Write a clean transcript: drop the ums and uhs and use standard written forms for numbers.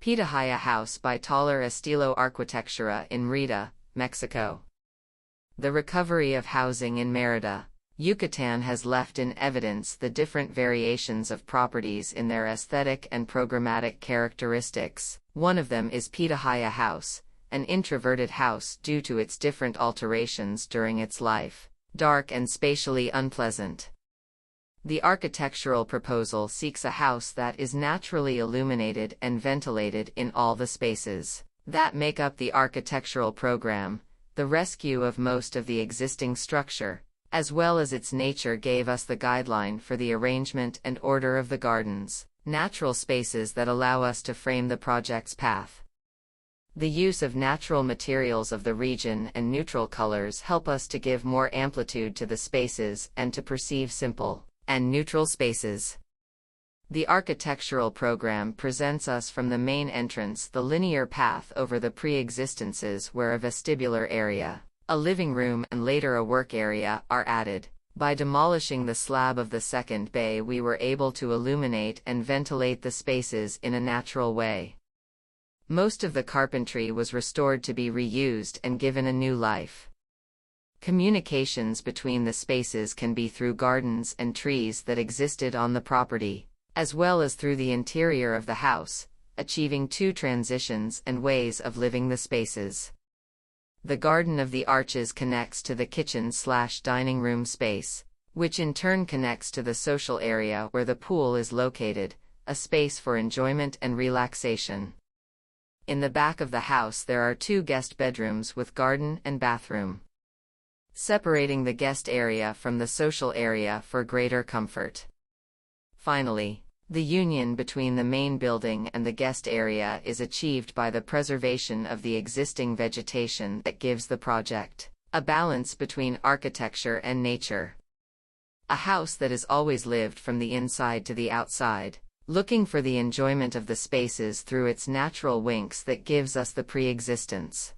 Pitahaya House by taller Estilo Arquitectura in Merida, Mexico. The recovery of housing in Merida, Yucatan has left in evidence the different variations of properties in their aesthetic and programmatic characteristics. One of them is Pitahaya House, an introverted house due to its different alterations during its life, dark and spatially unpleasant. The architectural proposal seeks a house that is naturally illuminated and ventilated in all the spaces that make up the architectural program. The rescue of most of the existing structure, as well as its nature, gave us the guideline for the arrangement and order of the gardens, natural spaces that allow us to frame the project's path. The use of natural materials of the region and neutral colors help us to give more amplitude to the spaces and to perceive simple and neutral spaces. The architectural program presents us from the main entrance the linear path over the pre-existences where a vestibular area, a living room and later a work area are added. By demolishing the slab of the second bay, we were able to illuminate and ventilate the spaces in a natural way. Most of the carpentry was restored to be reused and given a new life. Communications between the spaces can be through gardens and trees that existed on the property, as well as through the interior of the house, achieving two transitions and ways of living the spaces. The Garden of the Arches connects to the kitchen/dining room space, which in turn connects to the social area where the pool is located, a space for enjoyment and relaxation. In the back of the house there are two guest bedrooms with garden and bathroom, separating the guest area from the social area for greater comfort. Finally, the union between the main building and the guest area is achieved by the preservation of the existing vegetation that gives the project a balance between architecture and nature. A house that is always lived from the inside to the outside, looking for the enjoyment of the spaces through its natural winks that gives us the pre-existence.